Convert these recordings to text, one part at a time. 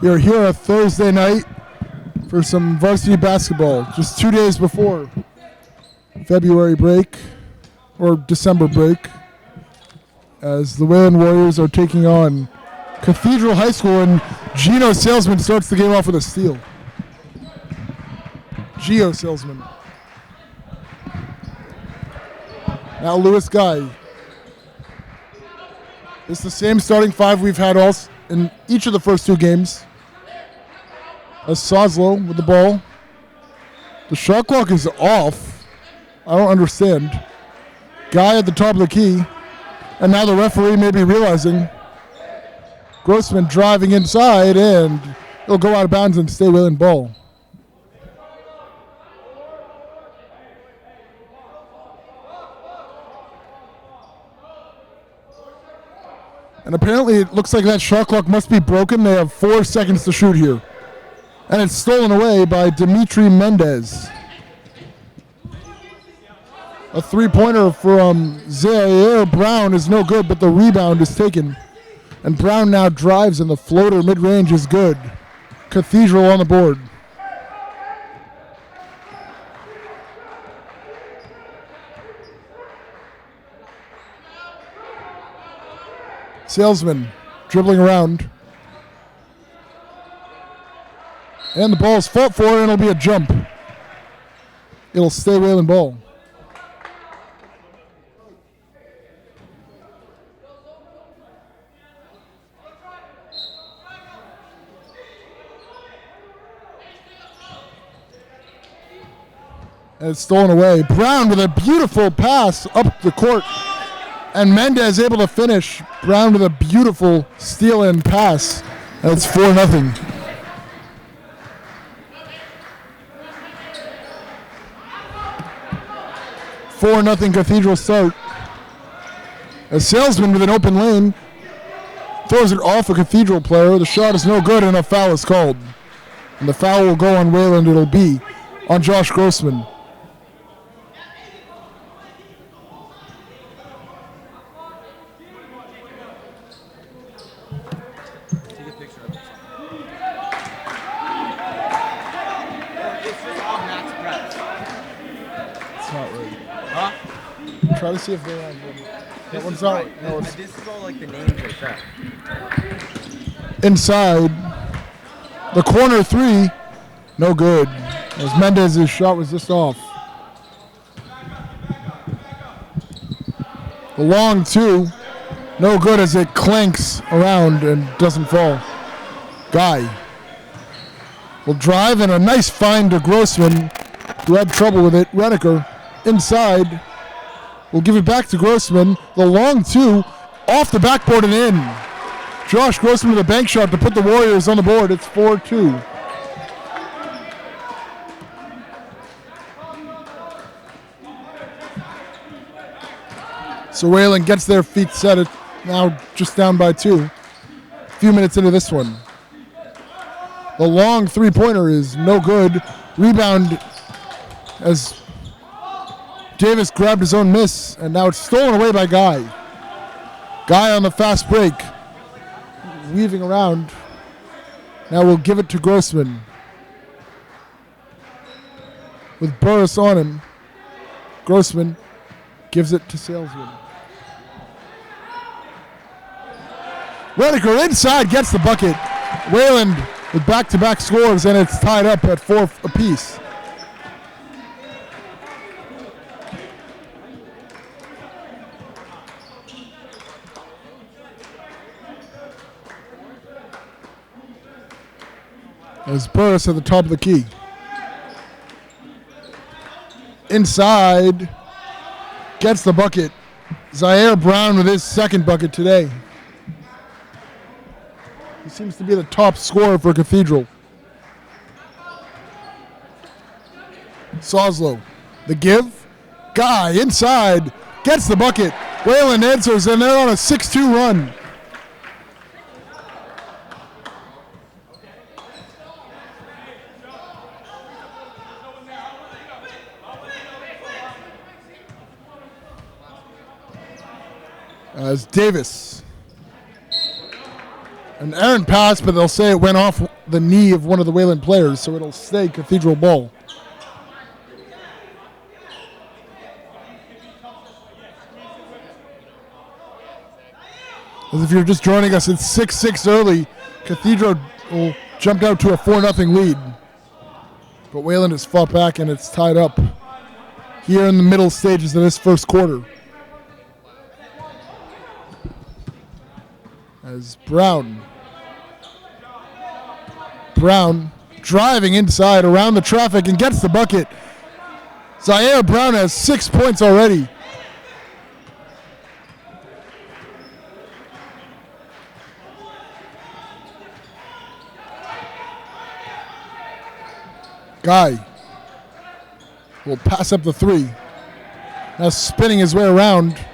We are here a Thursday night for some varsity basketball, just 2 days before February break, or December break, as the Wayland Warriors are taking on Cathedral High School, and Gino Salesman starts the game off with a steal. Gio Salesman. Now Lewis Guy. It's the same starting five we've had all in each of the first two games. As Soslow with the ball. The shot clock is off. I don't understand. Guy at the top of the key. And now the referee may be realizing. Grossman driving inside, and it'll go out of bounds and stay Wayland ball. And apparently it looks like that shot clock must be broken. They have 4 seconds to shoot here. And it's stolen away by Dimitri Mendez. A three-pointer from Zaire Brown is no good, but the rebound is taken. And Brown now drives, and the floater mid-range is good. Cathedral on the board. Salesman dribbling around. And the ball is fought for, and it'll be a jump. It'll stay Wayland ball. And it's stolen away. Brown with a beautiful pass up the court. And Mendez able to finish. Brown with a beautiful steal and pass. And it's 4-0. Cathedral start. A Salesman with an open lane throws it off a Cathedral player. The shot is no good, and a foul is called. And the foul will go on Wayland. It'll be on Josh Grossman. Try to see if they have them. That one's out. Right. No, this is all like the names like that. Inside. The corner three. No good. As Mendez's shot was just off. The long two. No good as it clanks around and doesn't fall. Guy will drive, and a nice find to Grossman, who had trouble with it. Redeker inside. We'll give it back to Grossman. The long two off the backboard and in. Josh Grossman with a bank shot to put the Warriors on the board. It's 4-2. So Wayland gets their feet set. It now just down by 2. A few minutes into this one. The long three-pointer is no good. Rebound as Davis grabbed his own miss, and now it's stolen away by Guy. Guy on the fast break. Weaving around. Now we'll give it to Grossman. With Burris on him. Grossman gives it to Salesman. Redeker inside gets the bucket. Wayland with back-to-back scores, and it's tied up at 4 apiece. As Burris at the top of the key. Inside. Gets the bucket. Zaire Brown with his second bucket today. He seems to be the top scorer for Cathedral. Soslow. The give. Guy inside. Gets the bucket. Wayland answers, and they're on a 6-2 run. As Davis. An errant pass, but they'll say it went off the knee of one of the Wayland players, so it'll stay Cathedral ball. As if you're just joining us, it's 6-6 early. Cathedral will jump out to a 4-0 lead. But Wayland has fought back and it's tied up here in the middle stages of this first quarter. As Brown driving inside around the traffic and gets the bucket. Zaire Brown has 6 points already. Guy will pass up the three. Now spinning his way around.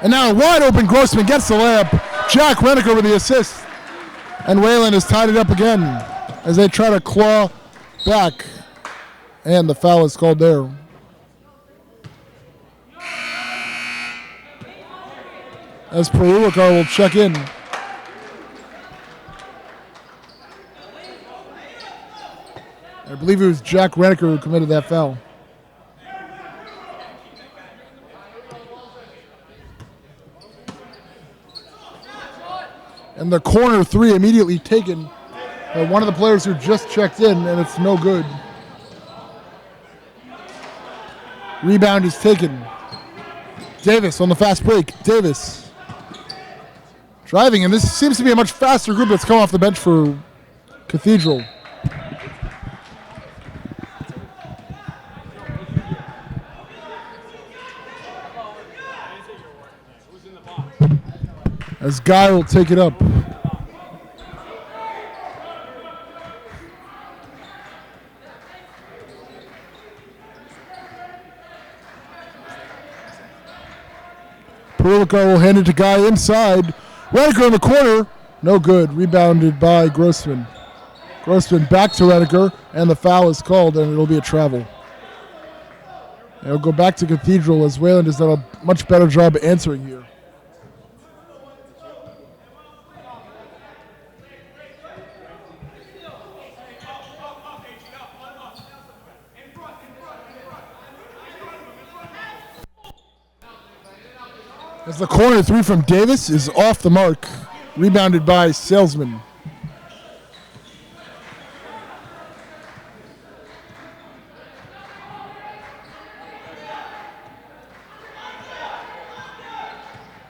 And now a wide open Grossman gets the layup. Jack Reniker with the assist. And Wayland has tied it up again as they try to claw back. And the foul is called there. As Perulakar will check in. I believe it was Jack Reniker who committed that foul. And the corner three immediately taken by one of the players who just checked in, and it's no good. Rebound is taken. Davis on the fast break. Davis driving, and this seems to be a much faster group that's come off the bench for Cathedral. As Guy will take it up. Perulakar will hand it to Guy inside. Reniker in the corner. No good. Rebounded by Grossman. Grossman back to Reniker, and the foul is called, and it'll be a travel. It'll go back to Cathedral as Wayland has done a much better job answering here. As the corner three from Davis is off the mark, rebounded by Salesman.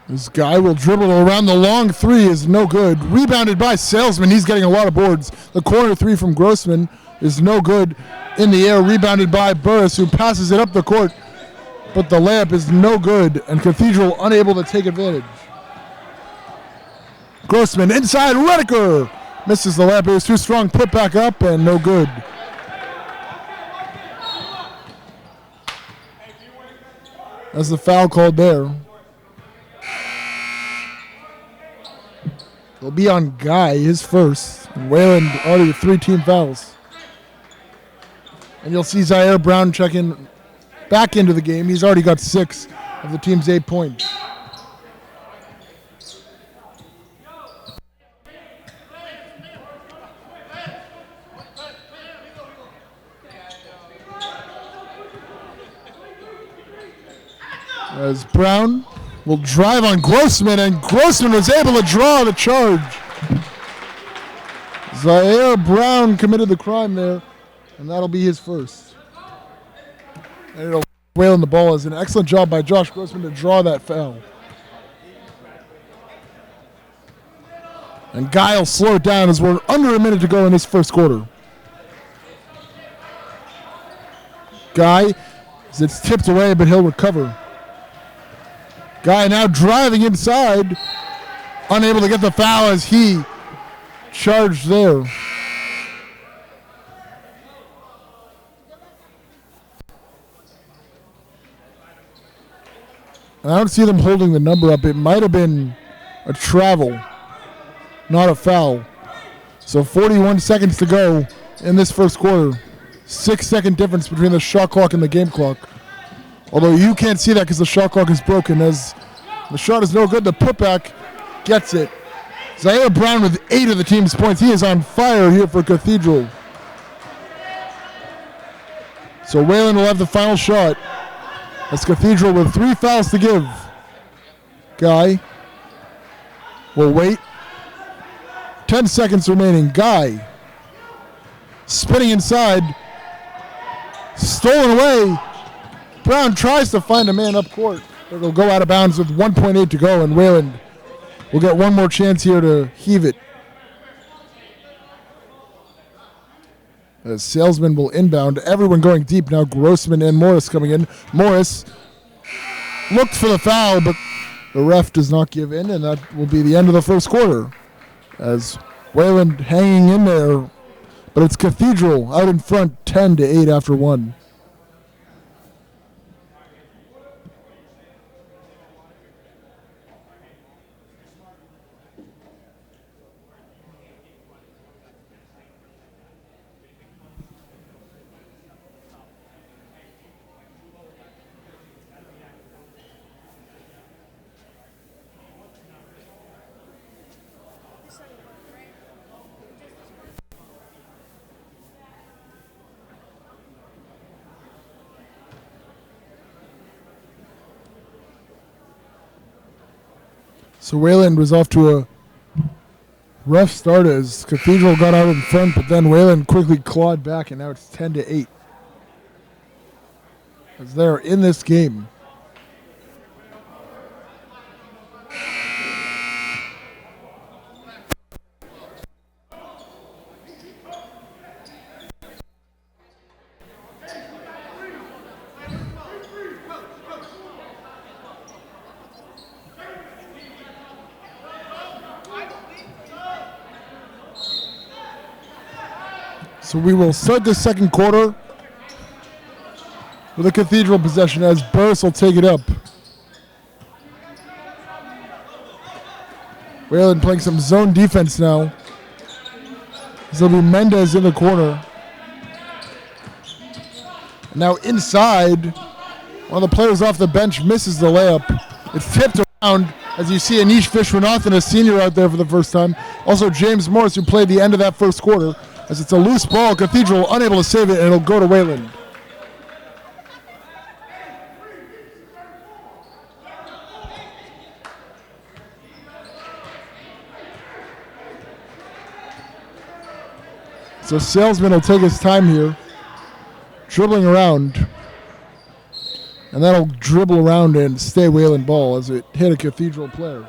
This guy will dribble around the long three is no good. Rebounded by Salesman. He's getting a lot of boards. The corner three from Grossman is no good. In the air, rebounded by Burris, who passes it up the court. But the layup is no good, and Cathedral unable to take advantage. Grossman inside, Reniker misses the layup. It was too strong, put back up, and no good. That's the foul called there. It'll be on Guy, his first. And Wayland already with 3 team fouls. And you'll see Zaire Brown check in back into the game. He's already got 6 of the team's 8 points. As Brown will drive on Grossman, and Grossman was able to draw the charge. Zaire Brown committed the crime there, and that'll be his first. And it'll whale in the ball. Is an excellent job by Josh Grossman to draw that foul. And Guy will slow it down as we're under a minute to go in this first quarter. Guy, as it's tipped away, but he'll recover. Guy now driving inside, unable to get the foul as he charged there. And I don't see them holding the number up. It might have been a travel, not a foul. So 41 seconds to go in this first quarter. 6-second difference between the shot clock and the game clock. Although you can't see that because the shot clock is broken. As the shot is no good, the putback gets it. Zaire Brown with 8 of the team's points. He is on fire here for Cathedral. So Wayland will have the final shot. That's Cathedral with 3 fouls to give. Guy will wait. 10 seconds remaining. Guy spinning inside. Stolen away. Brown tries to find a man up court. It'll go out of bounds with 1.8 to go, and Wayland will get one more chance here to heave it. As Salesman will inbound. Everyone going deep now. Grossman and Morris coming in. Morris looked for the foul, but the ref does not give in, and that will be the end of the first quarter. As Wayland hanging in there, but it's Cathedral out in front, 10-8 after 1. So Wayland was off to a rough start as Cathedral got out in front, but then Wayland quickly clawed back, and now it's 10-8. As they're in this game. So we will start the second quarter with a Cathedral possession as Burris will take it up. Wayland playing some zone defense now. This will be Mendez in the corner. Now inside, one of the players off the bench misses the layup. It's tipped around as you see Anish Vishwanathan, a senior, out there for the first time. Also James Morris, who played the end of that first quarter. As it's a loose ball, Cathedral unable to save it, and it'll go to Wayland. So Salesman will take his time here, dribbling around. And that'll dribble around and stay Wayland ball as it hit a Cathedral player.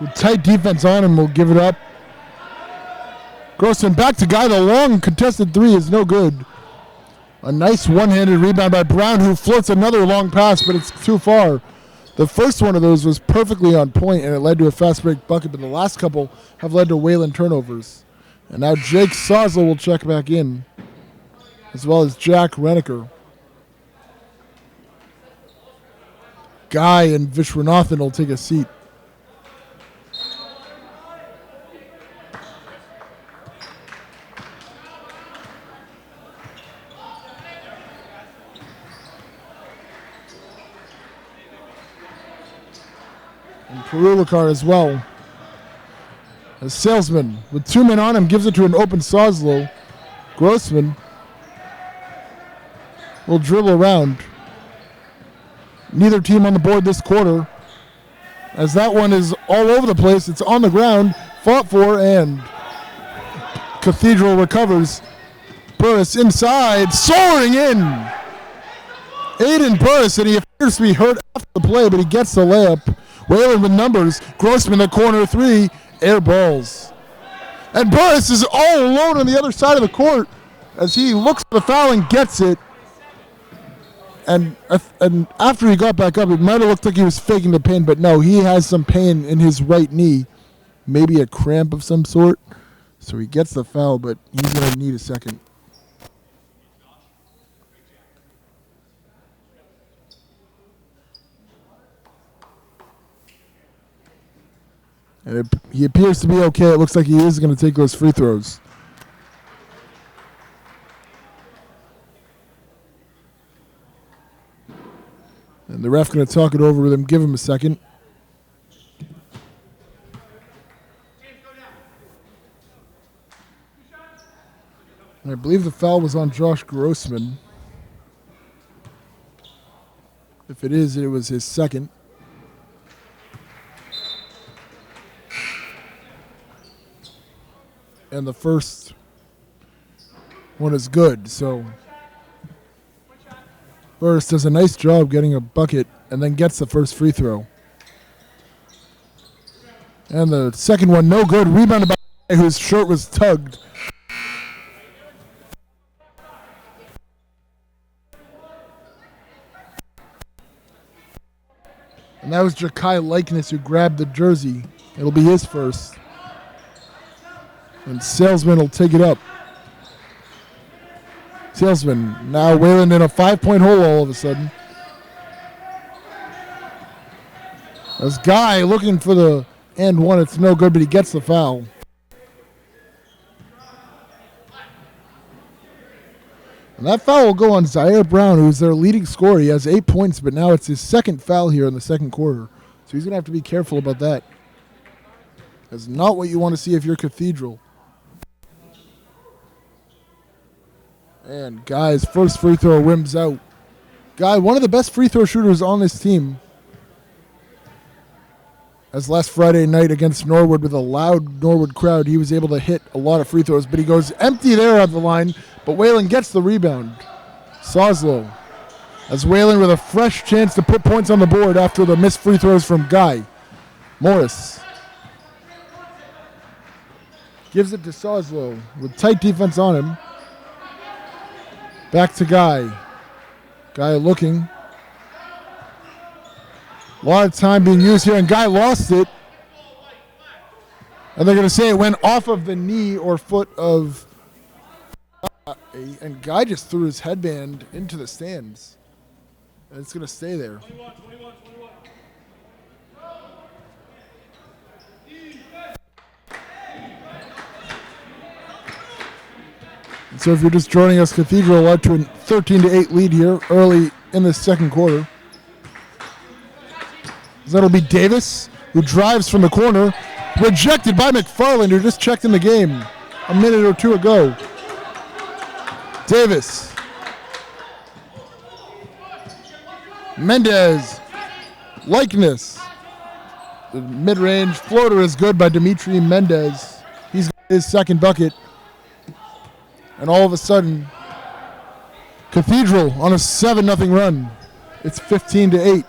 With tight defense on him, will give it up. Grossman back to Guy. The long contested three is no good. A nice one-handed rebound by Brown, who floats another long pass, but it's too far. The first one of those was perfectly on point, and it led to a fast break bucket, but the last couple have led to Wayland turnovers. And now Jake Soslow will check back in, as well as Jack Reneker. Guy and Vishwanathan will take a seat. And Perulikar as well. A Salesman with 2 men on him gives it to an open Soslow. Grossman will dribble around. Neither team on the board this quarter, as that one is all over the place. It's on the ground, fought for, and Cathedral recovers. Burris inside, soaring in. Aiden Burris, and he appears to be hurt after the play, but he gets the layup. Wayland with numbers. Grossman the corner three, air balls. And Burris is all alone on the other side of the court as he looks for the foul and gets it. And after he got back up, it might have looked like he was faking the pain, but no, he has some pain in his right knee, maybe a cramp of some sort. So he gets the foul, but he's going to need a second. And he appears to be okay. It looks like he is going to take those free throws. And the ref going to talk it over with him. Give him a second. And I believe the foul was on Josh Grossman. If it is, it was his second. And the first one is good. So Burris does a nice job getting a bucket and then gets the first free throw. And the second one, no good. Rebounded by a guy whose shirt was tugged. And that was Jakai Likeness who grabbed the jersey. It'll be his first. And Salesman will take it up. Salesman, now Wayland in a 5-point hole all of a sudden. This guy looking for the and one. It's no good, but he gets the foul. And that foul will go on Zaire Brown, who's their leading scorer. He has 8 points, but now it's his second foul here in the second quarter. So he's going to have to be careful about that. That's not what you want to see if you're Cathedral. And Guy's first free throw rims out. Guy, one of the best free throw shooters on this team. As last Friday night against Norwood with a loud Norwood crowd, he was able to hit a lot of free throws, but he goes empty there at the line, but Wayland gets the rebound. Soslow. As Wayland with a fresh chance to put points on the board after the missed free throws from Guy. Morris. Gives it to Soslow with tight defense on him. Back to Guy. Guy looking. A lot of time being used here, and Guy lost it. And they're going to say it went off of the knee or foot of... and Guy just threw his headband into the stands. And it's going to stay there. 21. And so if you're just joining us, Cathedral led to a 13-8 lead here early in the second quarter. That'll be Davis, who drives from the corner. Rejected by McFarland, who just checked in the game a minute or two ago. Davis. Mendez. Likeness. The mid-range floater is good by Dimitri Mendez. He's got his second bucket. And all of a sudden, Cathedral on a 7-0 run. It's 15-8.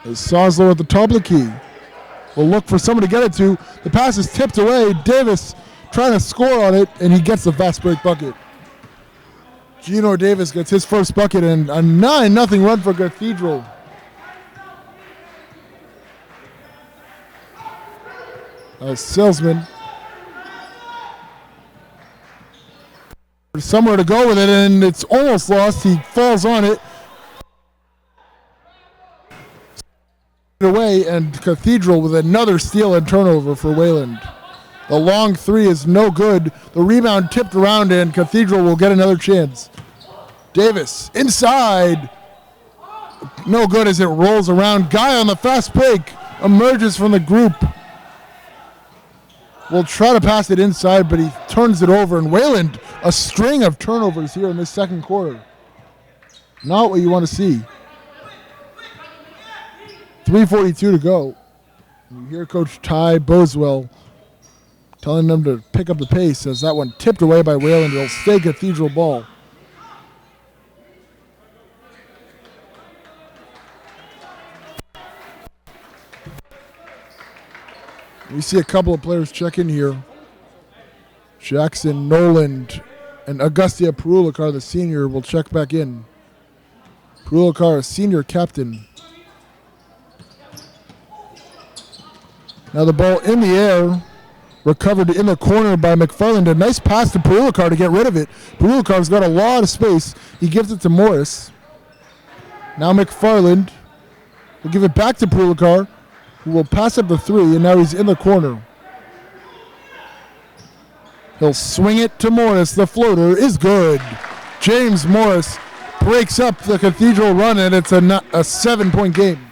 As Soslow at the top of the key will look for someone to get it to. The pass is tipped away. Davis trying to score on it, and he gets the fast break bucket. Gino Davis gets his first bucket and a 9-0 run for Cathedral. Salesman. There's somewhere to go with it, and it's almost lost. He falls on it. Away, and Cathedral with another steal and turnover for Wayland. The long three is no good. The rebound tipped around, and Cathedral will get another chance. Davis inside. No good as it rolls around. Guy on the fast break emerges from the group. Will try to pass it inside, but he turns it over, and Wayland, a string of turnovers here in this second quarter. Not what you want to see. 3:42 to go. You hear Coach Ty Boswell telling them to pick up the pace as that one tipped away by Wayland. It'll stay Cathedral ball. We see a couple of players check in here. Jackson Noland and Augustia Perulakar, the senior, will check back in. Perulakar, senior captain. Now the ball in the air, recovered in the corner by McFarland. A nice pass to Perulakar to get rid of it. Perulakar's got a lot of space. He gives it to Morris. Now McFarland We'll give it back to Pulikar, who will pass up the three, and now he's in the corner. He'll swing it to Morris. The floater is good. James Morris breaks up the Cathedral run, and it's a 7-point game.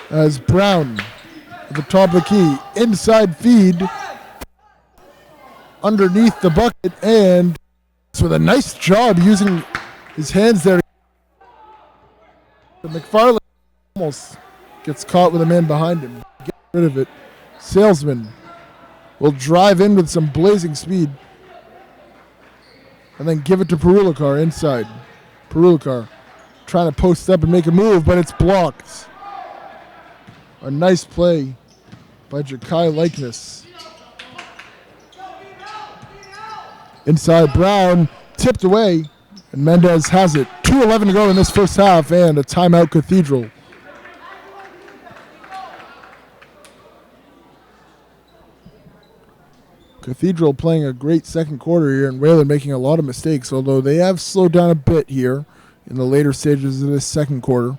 As Brown at the top of the key, inside feed underneath the bucket, and with a nice job using his hands there. McFarland almost gets caught with a man behind him. Get rid of it. Salesman will drive in with some blazing speed and then give it to Pulikar inside. Pulikar trying to post up and make a move, but it's blocked. A nice play by Jakai Likeness. Inside, Brown tipped away, and Mendez has it. 2:11 to go in this first half, and a timeout Cathedral. Cathedral playing a great second quarter here, and Wayland making a lot of mistakes, although they have slowed down a bit here in the later stages of this second quarter.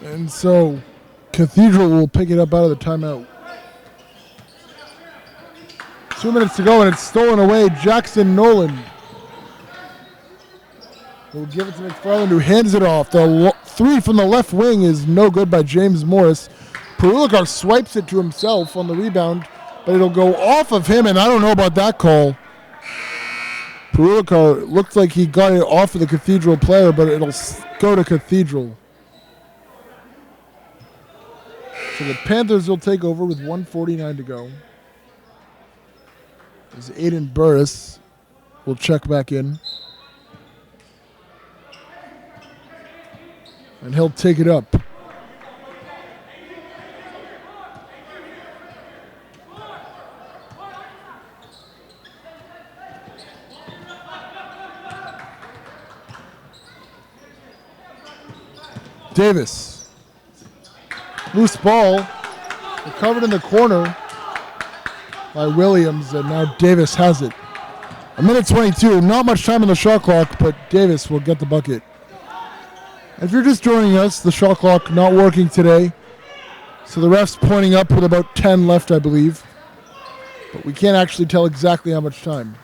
And so Cathedral will pick it up out of the timeout. 2 minutes to go, and it's stolen away. Jackson Nolan will give it to McFarland, who hands it off. The three from the left wing is no good by James Morris. Pulikar swipes it to himself on the rebound, but it'll go off of him, and I don't know about that call. Pulikar looked like he got it off of the Cathedral player, but it'll go to Cathedral. So the Panthers will take over with 1:49 to go. As Aiden Burris will check back in. And he'll take it up. Davis. Loose ball, recovered in the corner by Williams, and now Davis has it. 1:22, not much time on the shot clock, but Davis will get the bucket. If you're just joining us, the shot clock not working today, so the ref's pointing up with about 10 left, I believe, but we can't actually tell exactly how much time.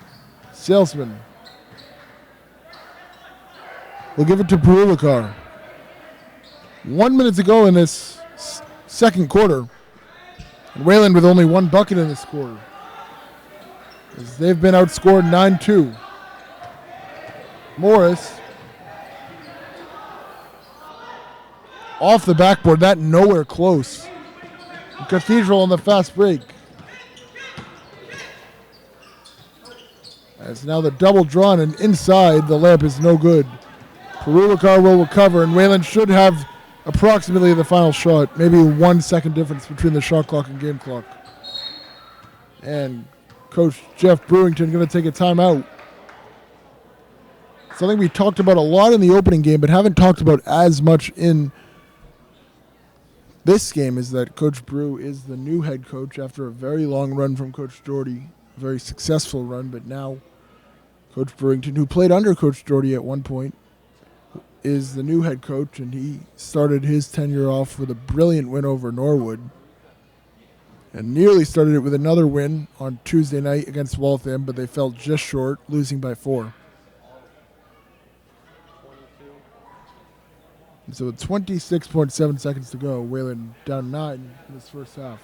Salesman will give it to Pulikar. 1 minute to go in this second quarter, and Wayland with only one bucket in this quarter, as they've been outscored 9-2. Morris off the backboard, that nowhere close. Cathedral on the fast break. As now the double drawn, and inside the layup is no good. Pulikar will recover, and Wayland should have approximately the final shot, maybe 1 second difference between the shot clock and game clock. And Coach Jeff Brewington going to take a timeout. Something we talked about a lot in the opening game, but haven't talked about as much in this game, is that Coach Brew is the new head coach after a very long run from Coach Doherty, a very successful run, but now Coach Brewington, who played under Coach Doherty at one point, is the new head coach, and he started his tenure off with a brilliant win over Norwood. And nearly started it with another win on Tuesday night against Waltham, but they fell just short, losing by 4. And so with 26.7 seconds to go, Wayland down 9 in this first half.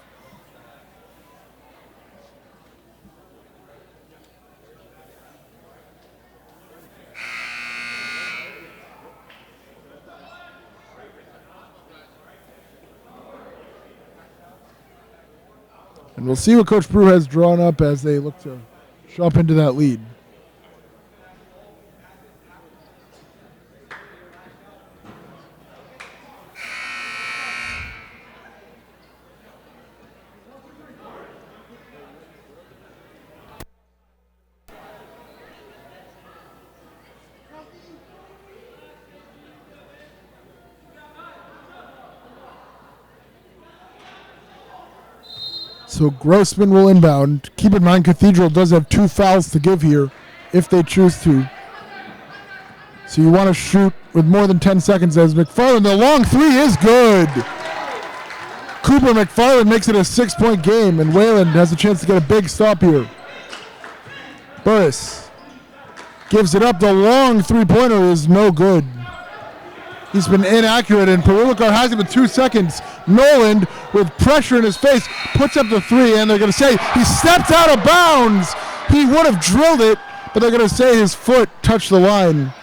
And we'll see what Coach Brew has drawn up as they look to jump into that lead. So Grossman will inbound. Keep in mind, Cathedral does have 2 fouls to give here if they choose to. So you want to shoot with more than 10 seconds as McFarland. The long 3 is good. Cooper McFarland makes it a 6-point game, and Wayland has a chance to get a big stop here. Burris gives it up. The long 3-pointer is no good. He's been inaccurate, and Perulakar has it with 2 seconds. Noland, with pressure in his face, puts up the 3, and they're going to say he stepped out of bounds. He would have drilled it, but they're going to say his foot touched the line.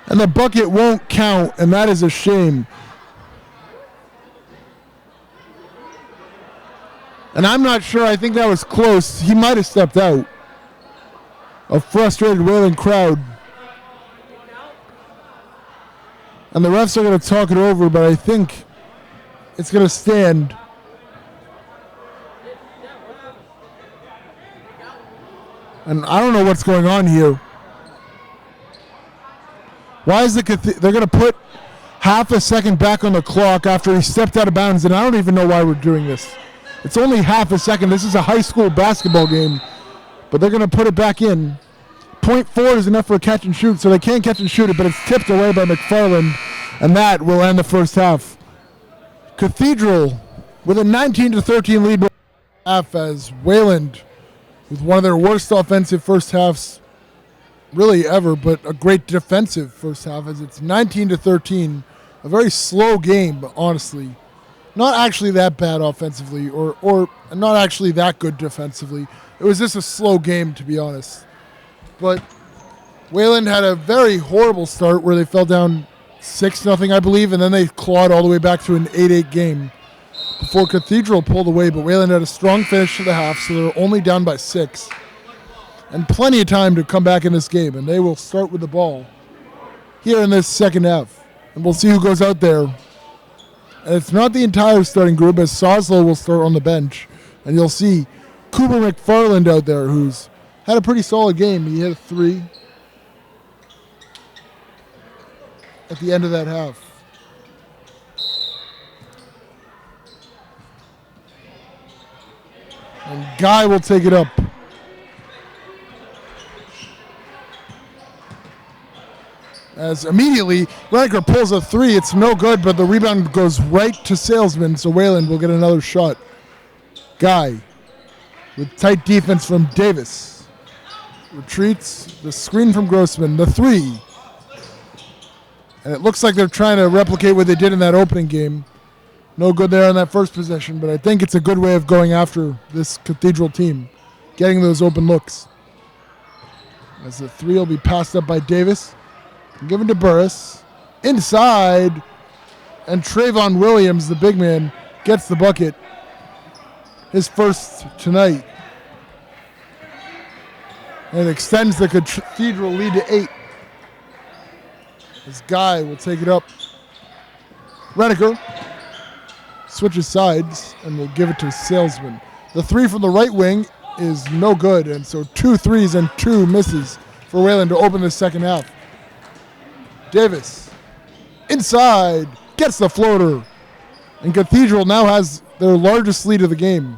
And the bucket won't count, and that is a shame. And I'm not sure. I think that was close. He might have stepped out. A frustrated Wayland crowd. And the refs are going to talk it over, but I think it's going to stand. And I don't know what's going on here. Why is they're going to put half a second back on the clock after he stepped out of bounds, and I don't even know why we're doing this. It's only half a second. This is a high school basketball game, but they're going to put it back in. 0.4 is enough for a catch and shoot, so they can't catch and shoot it, but it's tipped away by McFarland, and that will end the first half. Cathedral with a 19-13 lead half as Wayland with one of their worst offensive first halves really ever, but a great defensive first half as it's 19-13. A very slow game, honestly. Not actually that bad offensively or not actually that good defensively. It was just a slow game, to be honest. But Wayland had a very horrible start where they fell down 6-0, I believe, and then they clawed all the way back to an 8-8 game before Cathedral pulled away. But Wayland had a strong finish to the half, so they're only down by 6. And plenty of time to come back in this game, and they will start with the ball here in this second half. And we'll see who goes out there. And it's not the entire starting group, as Soslow will start on the bench. And you'll see Cooper McFarland out there, who's had a pretty solid game. He hit a 3 at the end of that half. And Guy will take it up. As immediately, Riker pulls a 3. It's no good, but the rebound goes right to Salesman, so Wayland will get another shot. Guy with tight defense from Davis. Retreats, the screen from Grossman, the 3. And it looks like they're trying to replicate what they did in that opening game. No good there on that first possession, but I think it's a good way of going after this Cathedral team, getting those open looks. As the 3 will be passed up by Davis, given to Burris, inside, and Trayvon Williams, the big man, gets the bucket. His first tonight. And extends the Cathedral lead to 8. This Guy will take it up. Redeker switches sides and will give it to Salesman. The 3 from the right wing is no good, and so 2 threes and 2 misses for Wayland to open the second half. Davis, inside, gets the floater. And Cathedral now has their largest lead of the game,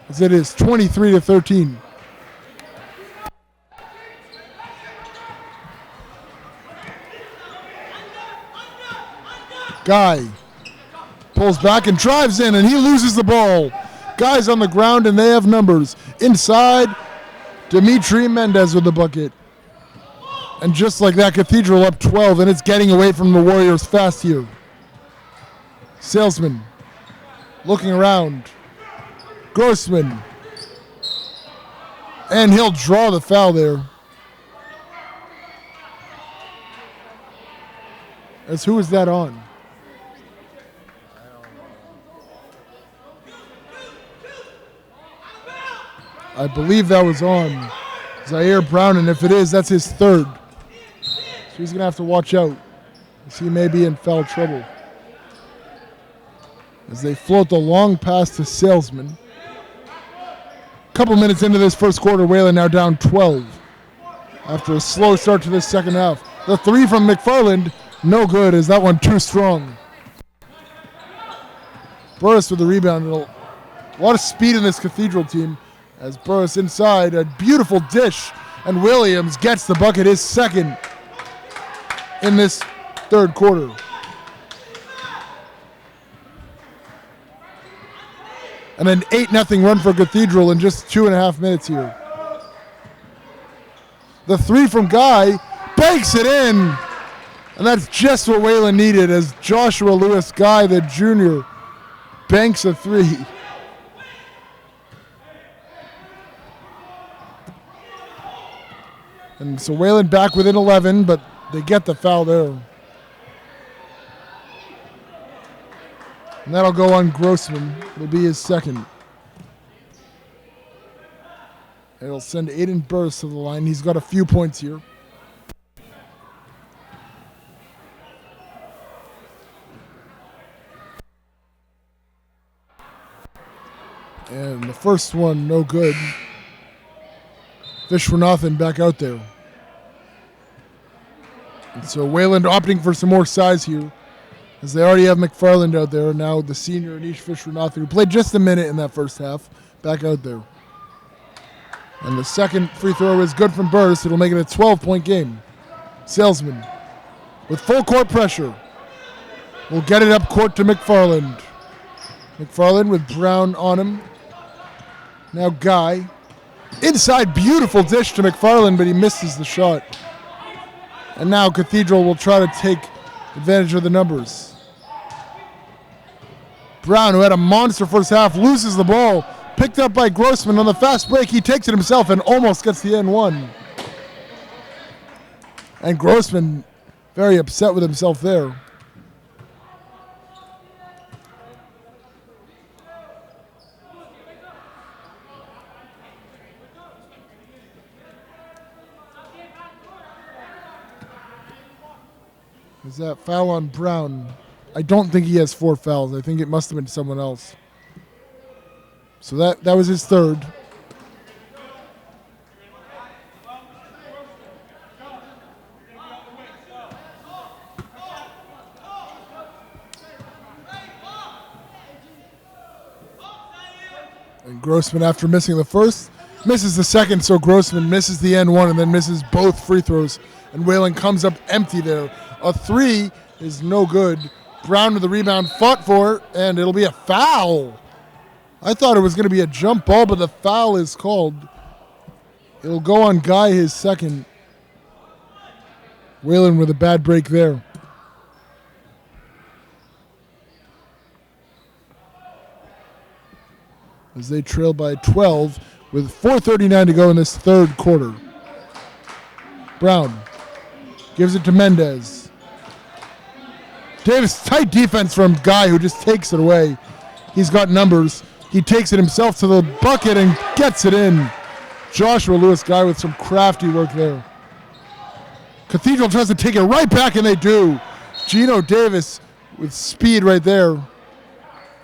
as it is 23-13. Guy pulls back and drives in, and he loses the ball. Guy's on the ground, and they have numbers. Inside, Dimitri Mendez with the bucket. And just like that, Cathedral up 12, and it's getting away from the Warriors fast here. Salesman looking around. Grossman. And he'll draw the foul there. As who is that on? I believe that was on Zaire Brown, and if it is, that's his third. So he's going to have to watch out, as he may be in foul trouble. As they float the long pass to Salesman. A couple minutes into this first quarter, Wayland now down 12. After a slow start to this second half. The three from McFarland, no good, as that one too strong. Burris with the rebound. A lot of speed in this Cathedral team. As Burris inside, a beautiful dish, and Williams gets the bucket, his second in this third quarter. And an 8-0 run for Cathedral in just 2.5 minutes here. The three from Guy, banks it in, and that's just what Wayland needed as Joshua Lewis Guy, the junior, banks a three. And so Wayland back within 11, but they get the foul there. And that'll go on Grossman. It'll be his second. It'll send Aiden Burris to the line. He's got a few points here. And the first one, no good. Vishwanathan back out there. And so Wayland opting for some more size here, as they already have McFarland out there. Now the senior Anish Vishwanathan, who played just a minute in that first half, back out there. And the second free throw is good from Burris. It'll make it a 12-point game. Salesman with full court pressure will get it up court to McFarland. McFarland with Brown on him. Now Guy. Inside, beautiful dish to McFarland, but he misses the shot. And now Cathedral will try to take advantage of the numbers. Brown, who had a monster first half, loses the ball. Picked up by Grossman on the fast break. He takes it himself and almost gets the N1. And Grossman very upset with himself there. Is that foul on Brown? I don't think he has 4 fouls. I think it must have been someone else. So that was his third. And Grossman, after missing the first, misses the second, so Grossman misses the N1 and then misses both free throws. And Wayland comes up empty there. A three is no good. Brown with the rebound, fought for it, and it'll be a foul. I thought it was going to be a jump ball, but the foul is called. It'll go on Guy, his second. Wayland with a bad break there. As they trail by 12 with 4:39 to go in this third quarter. Brown gives it to Mendez. Davis, tight defense from Guy, who just takes it away. He's got numbers. He takes it himself to the bucket and gets it in. Joshua Lewis Guy with some crafty work there. Cathedral tries to take it right back, and they do. Gino Davis with speed right there.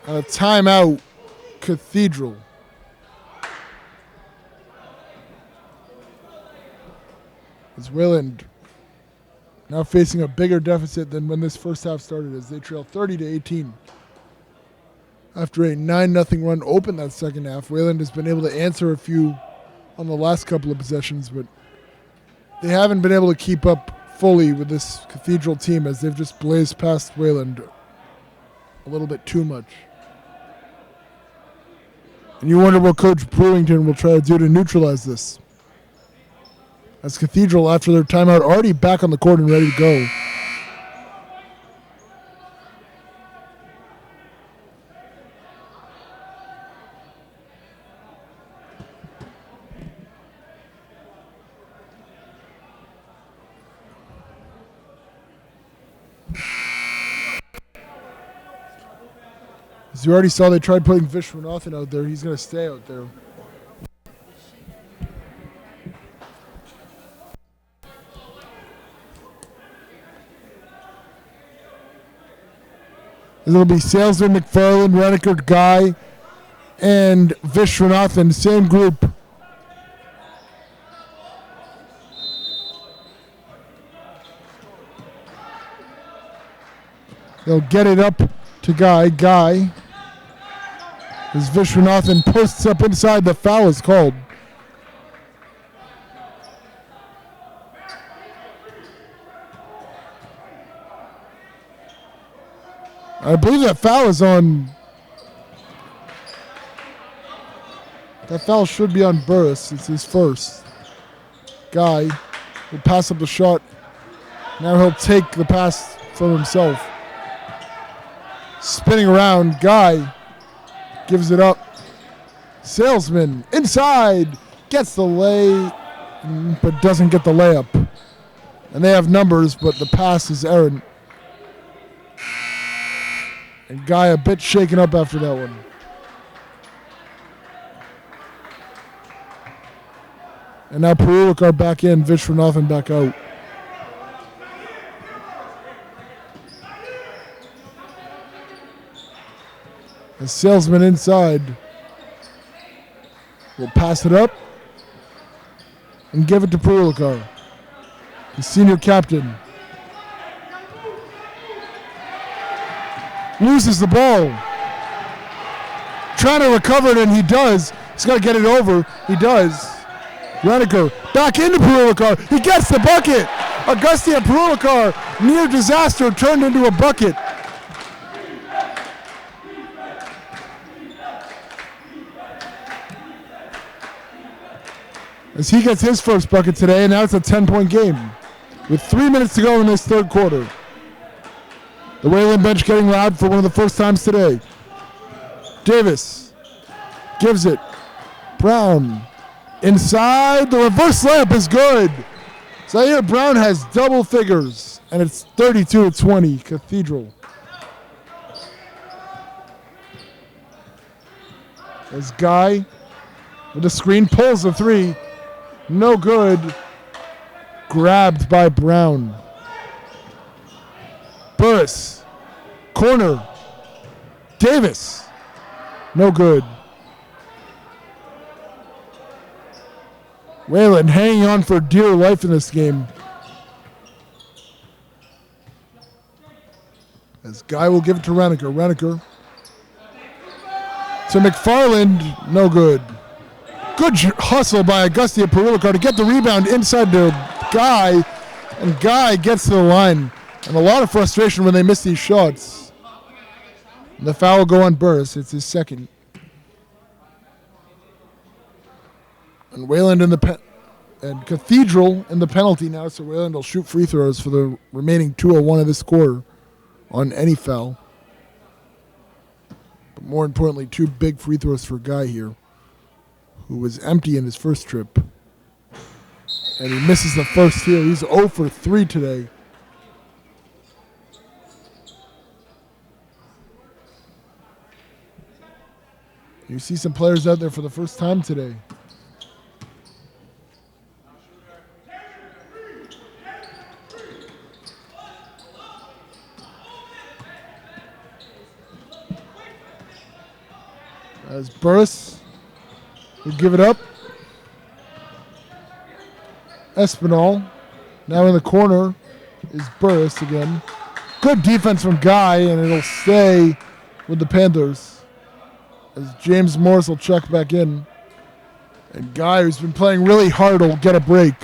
And a timeout, Cathedral. As Wayland now facing a bigger deficit than when this first half started, as they trail 30-18. After a 9-0 run open that second half, Wayland has been able to answer a few on the last couple of possessions, but they haven't been able to keep up fully with this Cathedral team as they've just blazed past Wayland a little bit too much. And you wonder what Coach Brewington will try to do to neutralize this. As Cathedral, after their timeout, already back on the court and ready to go. As you already saw, they tried putting Vishwanathan out there. He's going to stay out there. It'll be Salesman, McFarland, Reniker, Guy, and Vishwanathan, same group. They'll get it up to Guy. Guy, as Vishwanathan posts up inside, the foul is called. I believe that foul is on. That foul should be on Burris. It's his first. Guy will pass up the shot. Now he'll take the pass from himself. Spinning around, Guy gives it up. Salesman inside, gets the lay, but doesn't get the layup. And they have numbers, but the pass is errant. And Guy a bit shaken up after that one. And now Perulikar back in, Vishwanathan back out. The Salesman inside will pass it up and give it to Perulikar, the senior captain. Loses the ball. Trying to recover it, and he does. He's got to get it over. He does. Reniker back into Perulikar. He gets the bucket. Augustia Perulikar, near disaster, turned into a bucket. As he gets his first bucket today, and now it's a 10-point game with 3 minutes to go in this third quarter. The Wayland bench getting loud for one of the first times today. Davis gives it. Brown inside. The reverse layup is good. Zaire Brown has double figures, and it's 32-20, Cathedral. As Guy with the screen pulls the three. No good. Grabbed by Brown. Burris. Corner. Davis. No good. Wayland hanging on for dear life in this game. As Guy will give it to Reniker. Reniker to McFarland. No good. Good hustle by Augustia Perulikar to get the rebound inside to Guy. And Guy gets to the line. And a lot of frustration when they miss these shots. And the foul will go on Burris. It's his second. And Wayland and Cathedral in the penalty now, so Wayland will shoot free throws for the remaining 2:01 of this quarter on any foul. But more importantly, 2 big free throws for Guy here, who was empty in his first trip. And he misses the first here. He's 0 for 3 today. You see some players out there for the first time today. As Burris will give it up. Espinal now in the corner is Burris again. Good defense from Guy, and it'll stay with the Panthers. As James Morris will check back in. And Guy, who's been playing really hard, will get a break.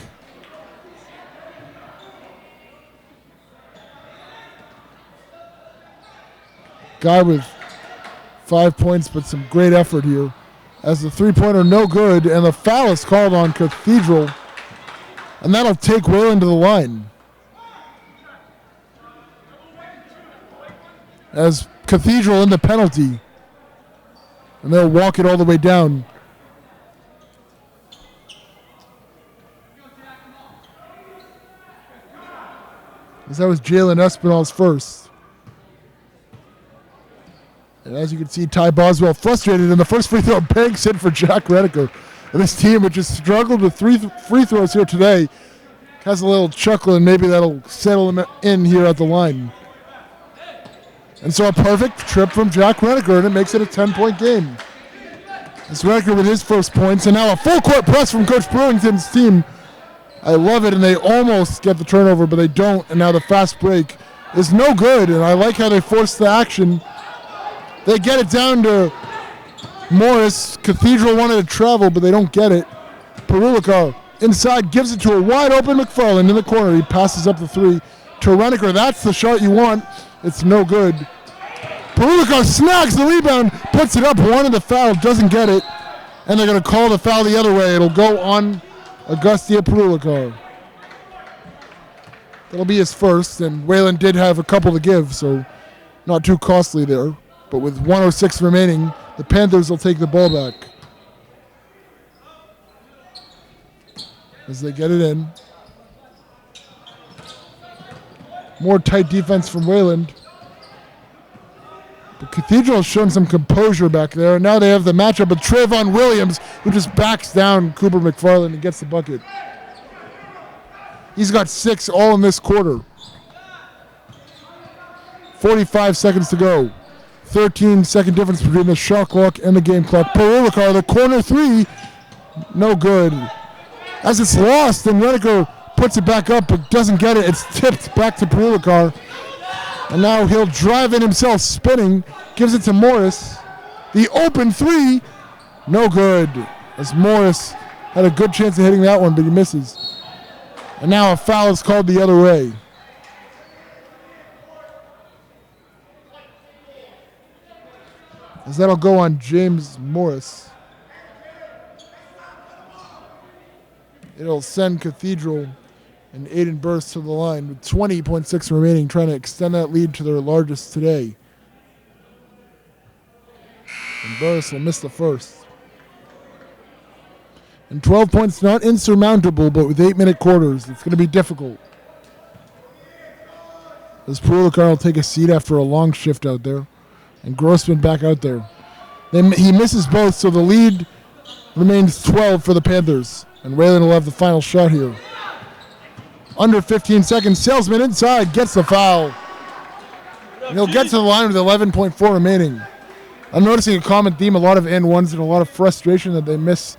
guy with 5 points, but some great effort here. As the three-pointer no good, and the foul is called on Cathedral. And that'll take Wayland to the line. As Cathedral in the penalty. And they'll walk it all the way down. As that was Jalen Espinal's first. And as you can see, Ty Boswell frustrated, and the first free throw banks in for Jack Rediker. And this team, which has struggled with three free throws here today, has a little chuckle, and maybe that'll settle him in here at the line. And so a perfect trip from Jack Rediker, and it makes it a 10-point game. It's Rediker with his first points, and now a full-court press from Coach Brewington's team. I love it, and they almost get the turnover, but they don't, and now the fast break is no good, and I like how they force the action. They get it down to Morris. Cathedral wanted to travel, but they don't get it. Perulika inside gives it to a wide-open McFarland in the corner. He passes up the three to Rediker. That's the shot you want. It's no good. Perulika snags the rebound, puts it up, wanted the foul, doesn't get it, and they're going to call the foul the other way. It'll go on Augustia Perulika. That'll be his first, and Wayland did have a couple to give, so not too costly there. But with 1:06 remaining, the Panthers will take the ball back. As they get it in. More tight defense from Wayland. The Cathedral has shown some composure back there. And now they have the matchup with Trayvon Williams, who just backs down Cooper McFarland and gets the bucket. He's got 6 all in this quarter. 45 seconds to go. 13-second difference between the shot clock and the game clock. Perulika, the corner three, no good. As it's lost, and Rediker puts it back up but doesn't get it. It's tipped back to Perulika. And now he'll drive in himself, spinning, gives it to Morris. The open three, no good. As Morris had a good chance of hitting that one, but he misses. And now a foul is called the other way. As that'll go on James Morris. It'll send Cathedral and Aiden Burst to the line with 20.6 remaining, trying to extend that lead to their largest today. And Burst will miss the first. And 12 points not insurmountable, but with 8-minute quarters, it's going to be difficult. As Perulika will take a seat after a long shift out there. And Grossman back out there. Then he misses both, so the lead remains 12 for the Panthers. And Wayland will have the final shot here. Under 15 seconds, Salesman inside gets the foul. And he'll get to the line with 11.4 remaining. I'm noticing a common theme, a lot of N1s and a lot of frustration that they miss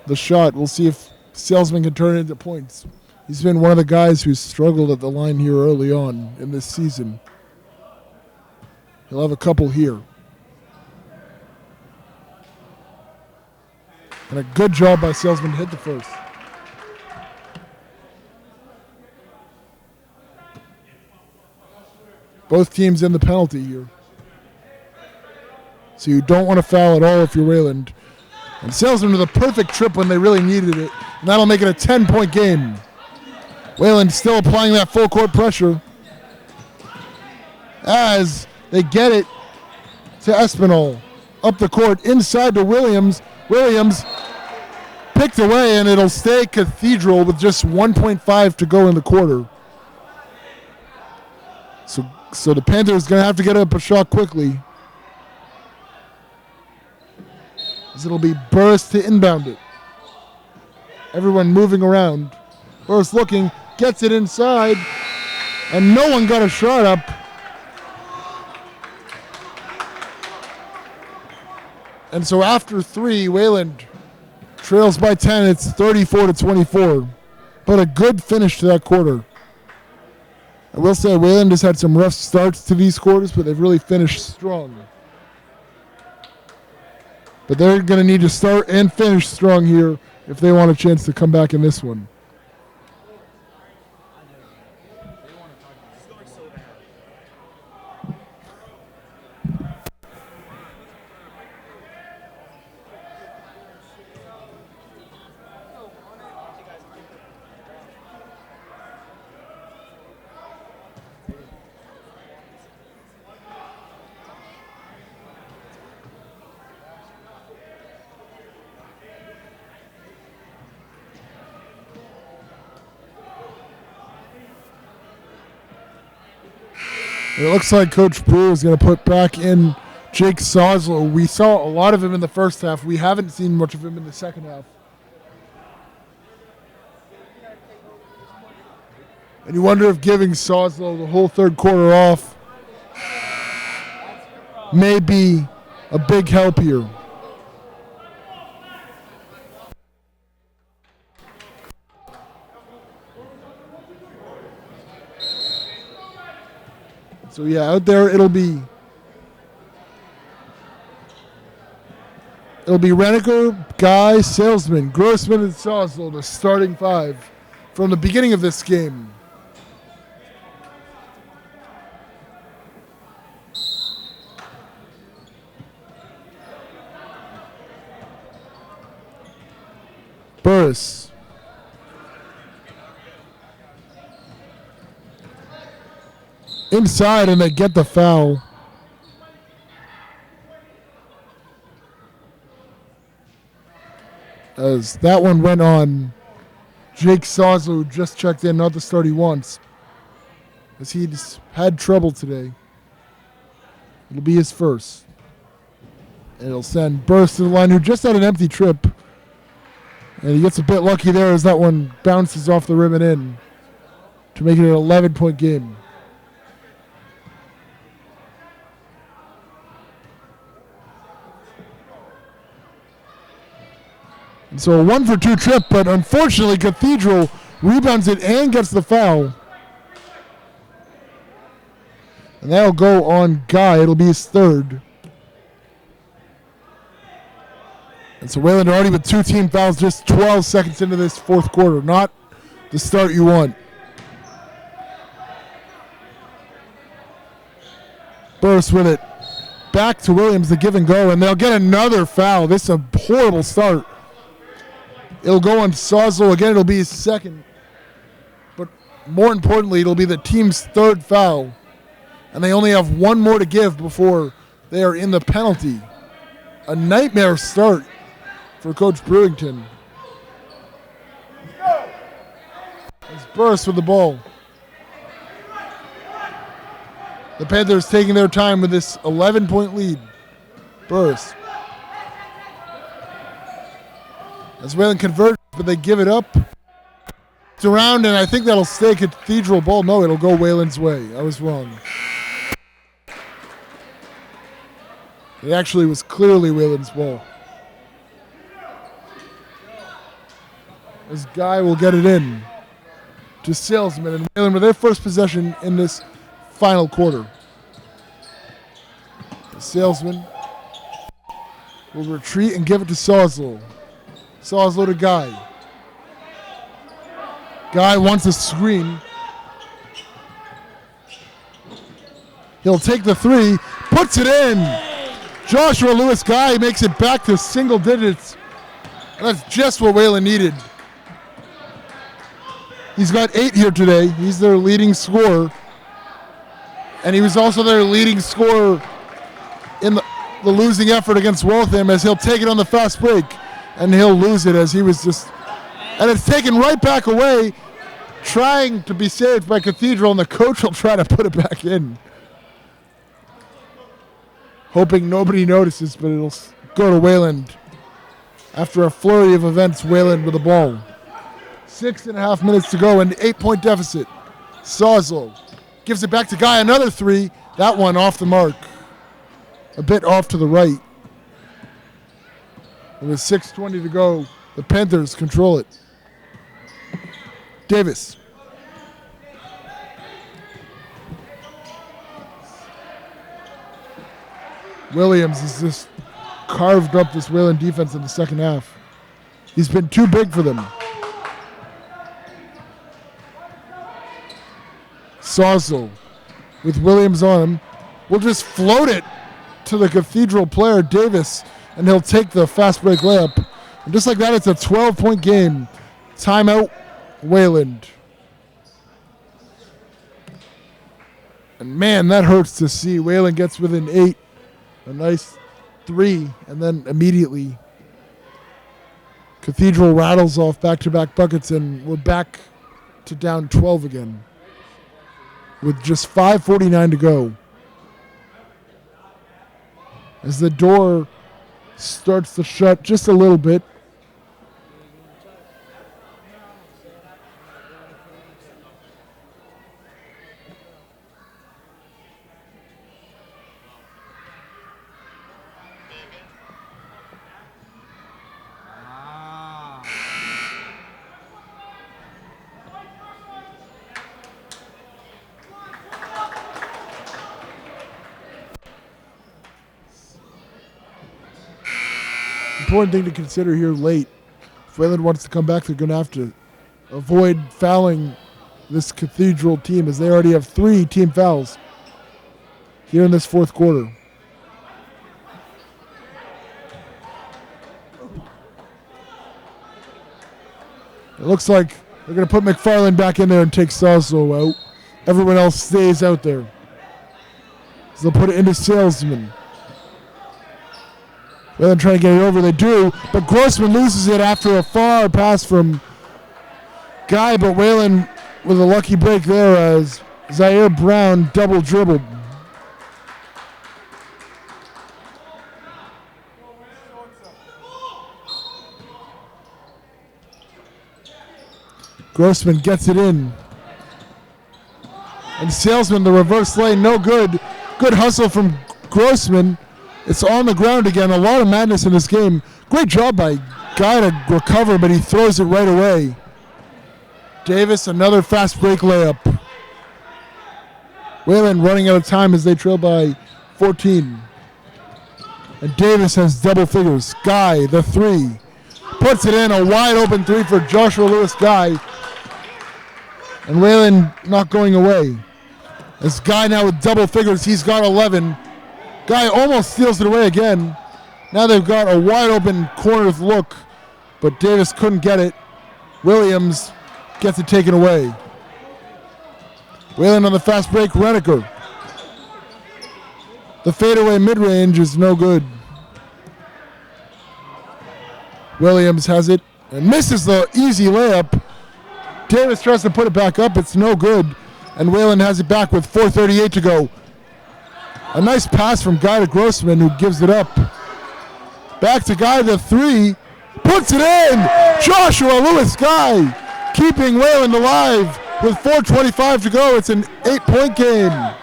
the shot. We'll see if Salesman can turn it into points. He's been one of the guys who's struggled at the line here early on in this season. He'll have a couple here. And a good job by Salesman to hit the first. Both teams in the penalty here. So you don't want to foul at all if you're Wayland. And Salesman with a perfect trip when they really needed it. And that'll make it a 10-point game. Wayland still applying that full court pressure. As they get it to Espinal. Up the court, inside to Williams. Williams picked away, and it'll stay Cathedral with just 1.5 to go in the quarter. So the Panthers going to have to get up a shot quickly. As it'll be Burst to inbound it. Everyone moving around. Burst looking, gets it inside, and no one got a shot up. And so after 3, Wayland trails by 10. It's 34-24. But a good finish to that quarter. I will say Wayland has had some rough starts to these quarters, but they've really finished strong. But they're going to need to start and finish strong here if they want a chance to come back in this one. It looks like Coach Brew is going to put back in Jake Soslow. We saw a lot of him in the first half. We haven't seen much of him in the second half. And you wonder if giving Soslow the whole third quarter off may be a big help here. So yeah, out there it'll be Reneker, Guy, Salesman, Grossman, and Soslow, the starting five from the beginning of this game. Burris. Inside, and they get the foul. As that one went on Jake Soslow, who just checked in, not the start he wants, as he's had trouble today. It'll be his first. And it'll send Burris to the line, who just had an empty trip. And he gets a bit lucky there as that one bounces off the rim and in to make it an 11-point game. And so a 1-for-2 trip, but unfortunately Cathedral rebounds it and gets the foul. And that'll go on Guy. It'll be his third. And so Wayland already with 2 team fouls just 12 seconds into this fourth quarter. Not the start you want. Burris with it. Back to Williams, the give and go, and they'll get another foul. This is a horrible start. It'll go on Soslow again. It'll be his second. But more importantly, it'll be the team's third foul. And they only have one more to give before they are in the penalty. A nightmare start for Coach Brewington. It's Burris with the ball. The Panthers taking their time with this 11-point lead. Burris. As Wayland converts, but they give it up. It's around, and I think that'll stay Cathedral ball. No, it'll go Wayland's way. I was wrong. It actually was clearly Wayland's ball. This Guy will get it in to Salesman, and Wayland with their first possession in this final quarter. The Salesman will retreat and give it to Soslow. Soslow to Guy. Guy wants a screen. He'll take the three, puts it in. Joshua Lewis Guy makes it back to single digits. And that's just what Wayland needed. He's got 8 here today. He's their leading scorer. And he was also their leading scorer in the losing effort against Waltham, as he'll take it on the fast break. And he'll lose it as he was just... And it's taken right back away, trying to be saved by Cathedral, and the coach will try to put it back in. Hoping nobody notices, but it'll go to Wayland. After a flurry of events, Wayland with the ball. 6.5 minutes to go, and 8-point deficit. Soslow gives it back to Guy, another three. That one off the mark. A bit off to the right. With 6:20 to go, the Panthers control it. Davis. Williams has just carved up this Wayland defense in the second half. He's been too big for them. Soslow with Williams on him will just float it to the Cathedral player, Davis, and he'll take the fast break layup. And just like that, it's a 12-point game. Timeout, Wayland. And man, that hurts to see. Wayland gets within 8. A nice 3, and then immediately Cathedral rattles off back-to-back buckets, and we're back to down 12 again. with just 5:49 to go. As the door starts to shut just a little bit. Important thing to consider here late. If Wayland wants to come back, they're going to have to avoid fouling this Cathedral team, as they already have 3 team fouls here in this fourth quarter. It looks like they're going to put McFarland back in there and take Salso out. Everyone else stays out there. So they'll put it into Salesman. Wayland trying to get it over, they do, but Grossman loses it after a far pass from Guy, but Wayland with a lucky break there as Zaire Brown double dribbled. Grossman gets it in. And Salesman, the reverse lane, no good. Good hustle from Grossman. It's on the ground again. A lot of madness in this game. Great job by Guy to recover, but he throws it right away. Davis, another fast break layup. Wayland running out of time as they trail by 14. And Davis has double figures. Guy, the 3. Puts it in, a wide open 3 for Joshua Lewis Guy. And Wayland not going away. As Guy now with double figures, he's got 11. Guy almost steals it away again. Now they've got a wide open corner look, but Davis couldn't get it. Williams gets it taken away. Wayland on the fast break, Reniker. The fadeaway mid-range is no good. Williams has it and misses the easy layup. Davis tries to put it back up, it's no good. And Wayland has it back with 4:38 to go. A nice pass from Guy to Grossman, who gives it up. Back to Guy, the 3. Puts it in! Joshua Lewis Guy keeping Wayland alive with 4:25 to go. It's an 8-point game.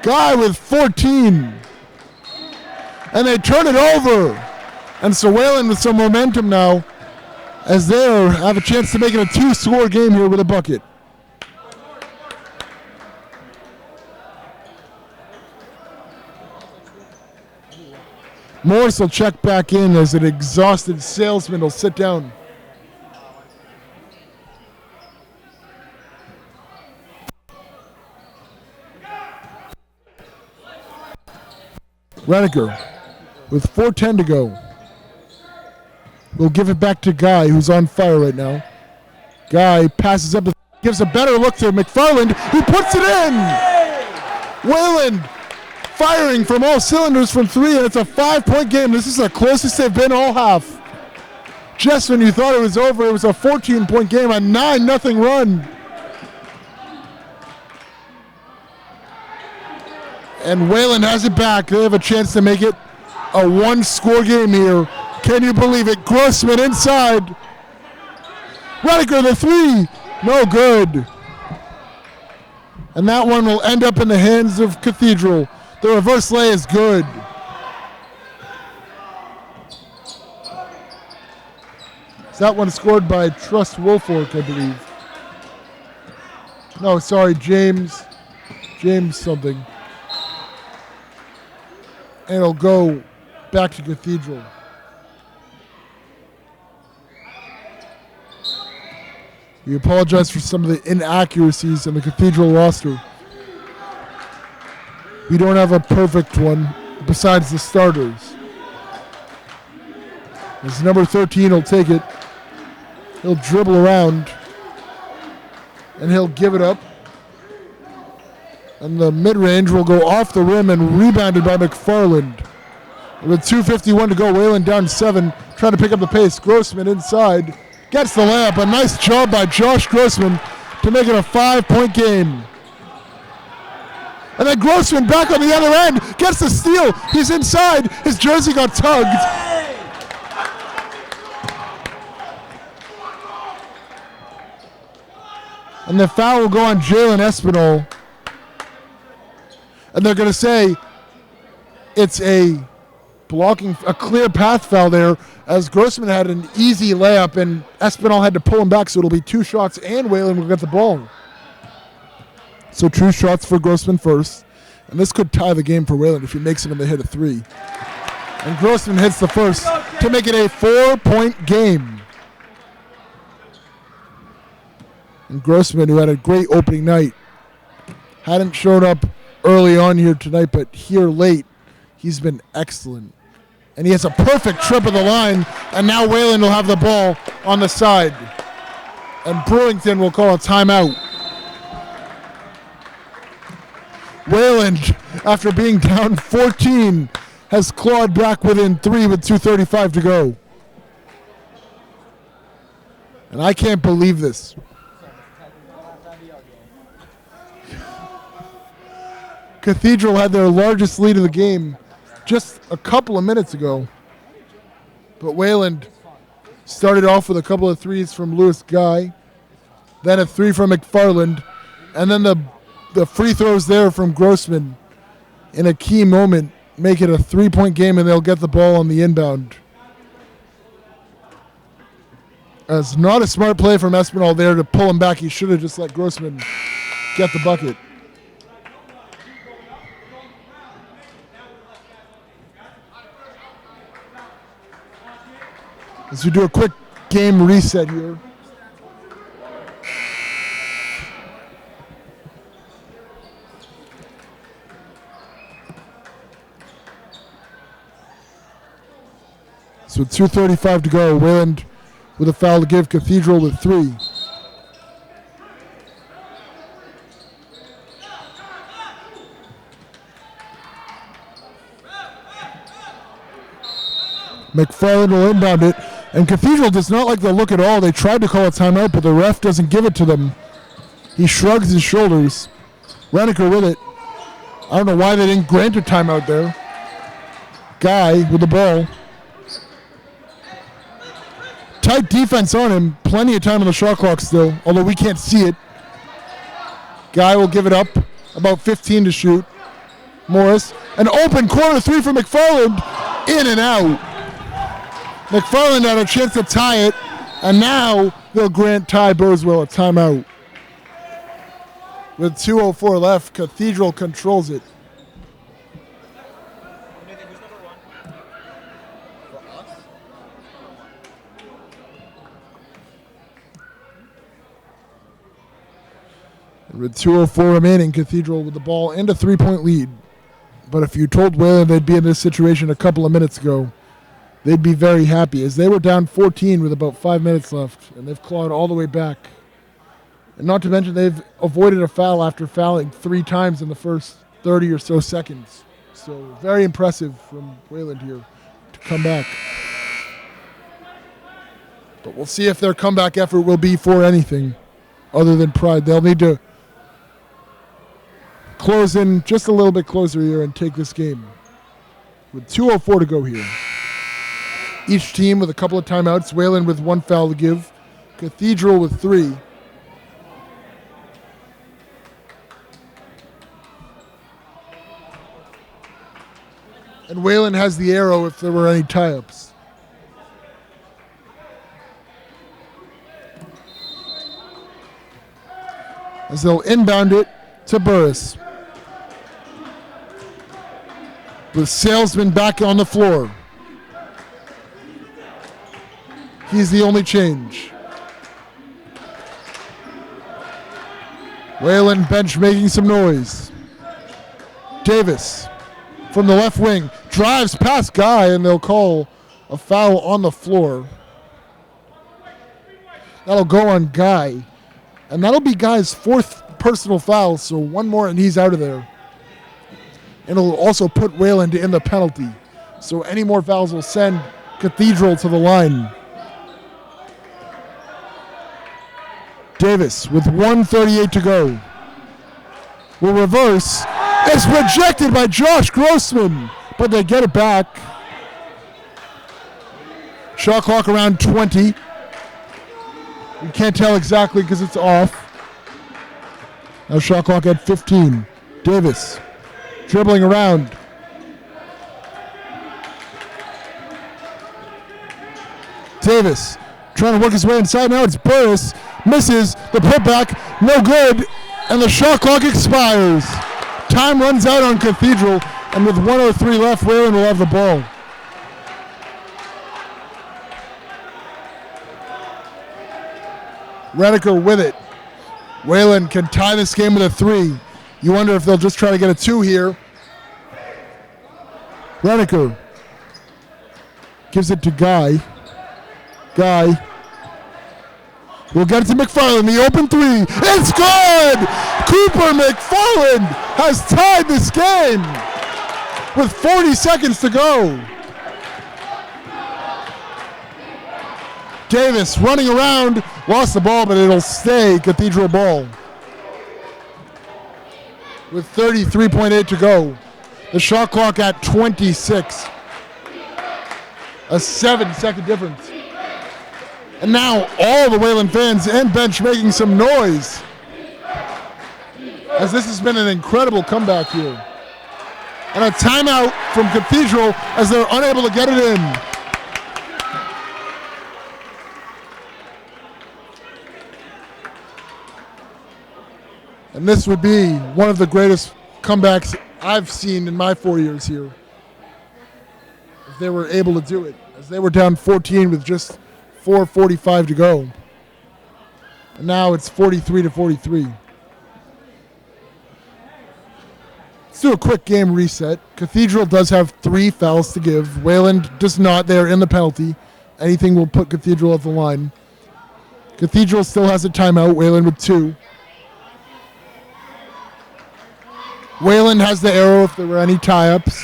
Guy with 14. And they turn it over. And so Wayland with some momentum now, as they have a chance to make it a 2-score game here with a bucket. Morris will check back in as an exhausted Salesman will sit down. Reniker with 4:10 to go. We'll give it back to Guy, who's on fire right now. Guy passes up, gives a better look to McFarland, who puts it in! Wayland firing from all cylinders from 3, and it's a 5-point game. This is the closest they've been all half. Just when you thought it was over, it was a 14-point game, a 9-0 run. And Wayland has it back. They have a chance to make it a 1-score game here. Can you believe it? Grossman inside. Reniker, the 3. No good. And that one will end up in the hands of Cathedral. The reverse lay is good. That one scored by Trust Woolfolk, I believe. No, sorry, James something. And it'll go back to Cathedral. We apologize for some of the inaccuracies in the Cathedral roster. We don't have a perfect one besides the starters. As number 13 will take it. He'll dribble around and he'll give it up. And the mid-range will go off the rim and rebounded by McFarland. With 2:51 to go, Wayland down 7, trying to pick up the pace. Grossman inside, gets the layup. A nice job by Josh Grossman to make it a 5-point game. And then Grossman back on the other end, gets the steal. He's inside. His jersey got tugged. And the foul will go on Jalen Espinal. And they're going to say it's a clear path foul there, as Grossman had an easy layup and Espinal had to pull him back, so it'll be 2 shots and Whalen will get the ball. So 2 shots for Grossman first. And this could tie the game for Whalen if he makes it and they hit a 3. And Grossman hits the first to make it a 4-point game. And Grossman, who had a great opening night, hadn't shown up early on here tonight, but here late, he's been excellent. And he has a perfect trip of the line, and now Whalen will have the ball on the side. And Brewington will call a timeout. Whalen, after being down 14, has clawed back within 3 with 2:35 to go. And I can't believe this. Cathedral had their largest lead of the game just a couple of minutes ago. But Wayland started off with a couple of threes from Lewis Guy, then a 3 from McFarland, and then the free throws there from Grossman in a key moment make it a 3-point game, and they'll get the ball on the inbound. It's not a smart play from Espinal there to pull him back. He should have just let Grossman get the bucket. As we do a quick game reset here. So with 2:35 to go, Wayland with a foul to give, Cathedral with 3. McFarland will inbound it, and Cathedral does not like the look at all. They tried to call a timeout, but the ref doesn't give it to them. He shrugs his shoulders. Reneker with it. I don't know why they didn't grant a timeout there. Guy with the ball. Tight defense on him. Plenty of time on the shot clock still, although we can't see it. Guy will give it up. About 15 to shoot. Morris. An open corner 3 for McFarland. In and out. McFarland had a chance to tie it, and now they'll grant Ty Burswell a timeout. With 2:04 left, Cathedral controls it. And with 2:04 remaining, Cathedral with the ball and a 3-point lead. But if you told Wayland they'd be in this situation a couple of minutes ago, they'd be very happy, as they were down 14 with about 5 minutes left, and they've clawed all the way back. And not to mention they've avoided a foul after fouling 3 times in the first 30 or so seconds. So very impressive from Wayland here to come back. But we'll see if their comeback effort will be for anything other than pride. They'll need to close in just a little bit closer here and take this game. With 2:04 to go here. Each team with a couple of timeouts. Wayland with 1 foul to give. Cathedral with 3. And Wayland has the arrow if there were any tie-ups. As they'll inbound it to Burris. With Salesman back on the floor. He's the only change. Wayland bench making some noise. Davis from the left wing drives past Guy, and they'll call a foul on the floor. That'll go on Guy. And that'll be Guy's 4th personal foul, so 1 more and he's out of there. And it'll also put Wayland in the penalty. So any more fouls will send Cathedral to the line. Davis with 1:38 to go. Will reverse. It's rejected by Josh Grossman, but they get it back. Shot clock around 20. You can't tell exactly because it's off. Now shot clock at 15. Davis dribbling around. Davis trying to work his way inside. Now it's Burris. Misses. The putback. No good. And the shot clock expires. Time runs out on Cathedral. And with 1:03 left, Wayland will have the ball. Rediker with it. Wayland can tie this game with a 3. You wonder if they'll just try to get a 2 here. Rediker gives it to Guy. Guy will get it to McFarland. The open 3. It's good! Cooper McFarland has tied this game with 40 seconds to go. Davis running around, lost the ball, but it'll stay Cathedral ball. With 33.8 to go. The shot clock at 26. A 7-second difference. And now all the Wayland fans and bench making some noise, as this has been an incredible comeback here. And a timeout from Cathedral as they're unable to get it in. And this would be one of the greatest comebacks I've seen in my 4 years here, if they were able to do it, as they were down 14 with just 4:45 to go. And now it's 43-43. Let's do a quick game reset. Cathedral does have 3 fouls to give. Wayland does not. They're in the penalty. Anything will put Cathedral at the line. Cathedral still has a timeout. Wayland with 2. Wayland has the arrow if there were any tie-ups.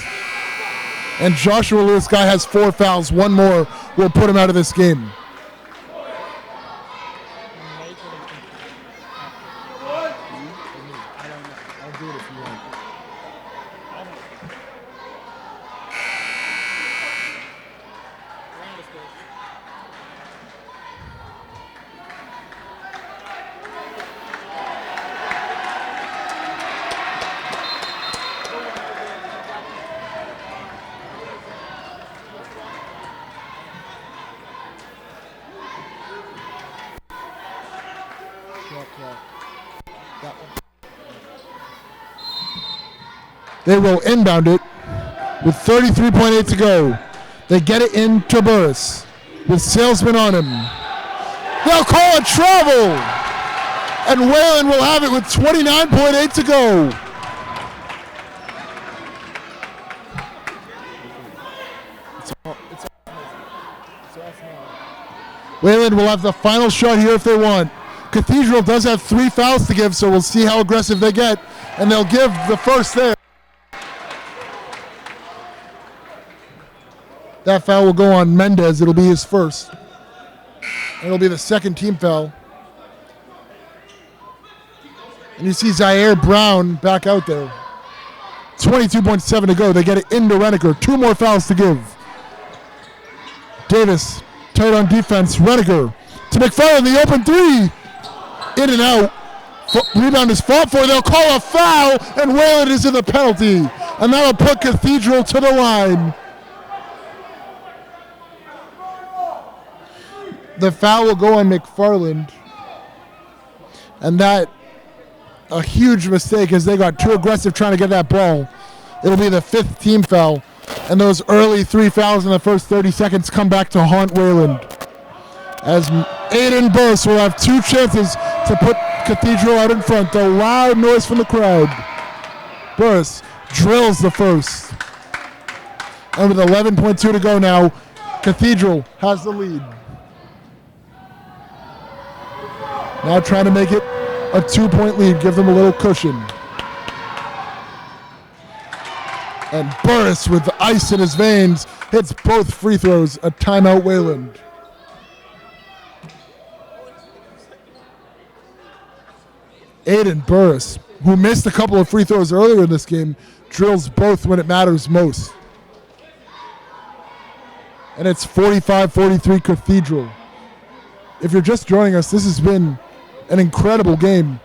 And Joshua Lewis Guy has 4 fouls. One more will put him out of this game. They will inbound it with 33.8 to go. They get it into Burris with Salesman on him. They'll call a travel, and Wayland will have it with 29.8 to go. Wayland will have the final shot here if they want. Cathedral does have 3 fouls to give, so we'll see how aggressive they get, and they'll give the first there. That foul will go on Mendez. It'll be his first. It'll be the second team foul. And you see Zaire Brown back out there. 22.7 to go. They get it into Reniker. 2 more fouls to give. Davis, tight on defense. Reniker to McFarland, the open 3. In and out. Rebound is fought for. They'll call a foul, and Wayland is in the penalty. And that'll put Cathedral to the line. The foul will go on McFarland. And that, a huge mistake as they got too aggressive trying to get that ball. It'll be the 5th team foul. And those early 3 fouls in the first 30 seconds come back to haunt Wayland. As Aiden Burris will have 2 chances to put Cathedral out in front. The loud noise from the crowd. Burris drills the first. And with 11.2 to go now, Cathedral has the lead. Now trying to make it a 2-point lead, give them a little cushion. And Burris with the ice in his veins hits both free throws. A timeout Wayland. Jaden Burris, who missed a couple of free throws earlier in this game, drills both when it matters most. And it's 45-43 Cathedral. If you're just joining us, this has been an incredible game.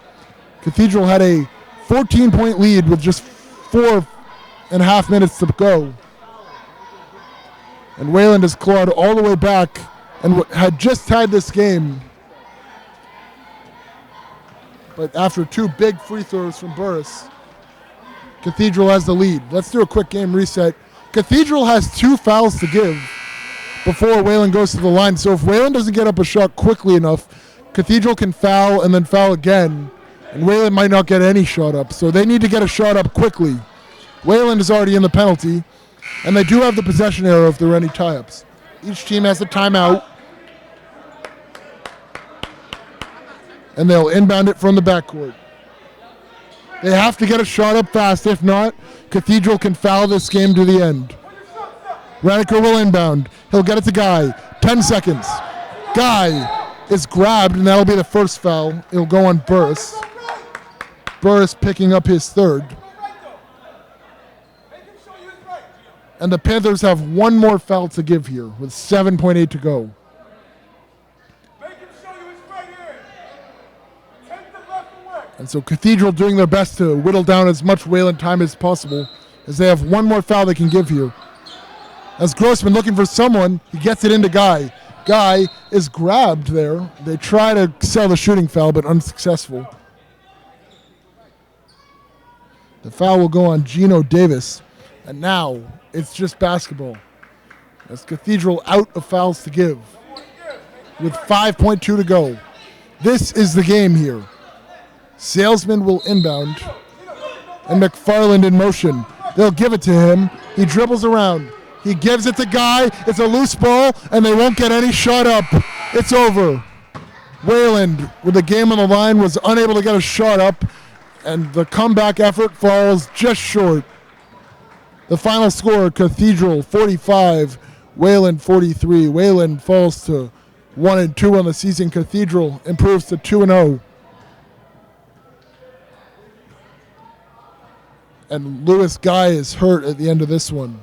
Cathedral had a 14-point lead with just 4.5 minutes to go. And Wayland has clawed all the way back and had just tied this game. But after two big free throws from Burris, Cathedral has the lead. Let's do a quick game reset. Cathedral has 2 fouls to give before Wayland goes to the line. So if Wayland doesn't get up a shot quickly enough, Cathedral can foul and then foul again, and Wayland might not get any shot up. So they need to get a shot up quickly. Wayland is already in the penalty, and they do have the possession arrow if there are any tie-ups. Each team has a timeout, and they'll inbound it from the backcourt. They have to get a shot up fast. If not, Cathedral can foul this game to the end. Reniker will inbound. He'll get it to Guy. 10 seconds. Guy is grabbed, and that'll be the first foul. It'll go on Burris. Burris picking up his third. And the Panthers have one more foul to give here with 7.8 to go. And so Cathedral doing their best to whittle down as much Wayland time as possible, as they have one more foul they can give here. As Grossman looking for someone, he gets it into Guy. Guy is grabbed there. They try to sell the shooting foul, but unsuccessful. The foul will go on Gino Davis. And now it's just basketball. As Cathedral out of fouls to give with 5.2 to go. This is the game here. Salesman will inbound. And McFarland in motion. They'll give it to him. He dribbles around. He gives it to Guy. It's a loose ball, and they won't get any shot up. It's over. Wayland, with the game on the line, was unable to get a shot up, and the comeback effort falls just short. The final score, Cathedral 45, Wayland 43. Wayland falls to 1-2 on the season. Cathedral improves to 2-0. And Lewis Guy is hurt at the end of this one.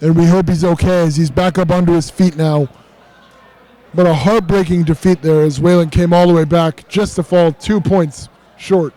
And we hope he's okay as he's back up onto his feet now. But a heartbreaking defeat there as Wayland came all the way back just to fall 2 points short.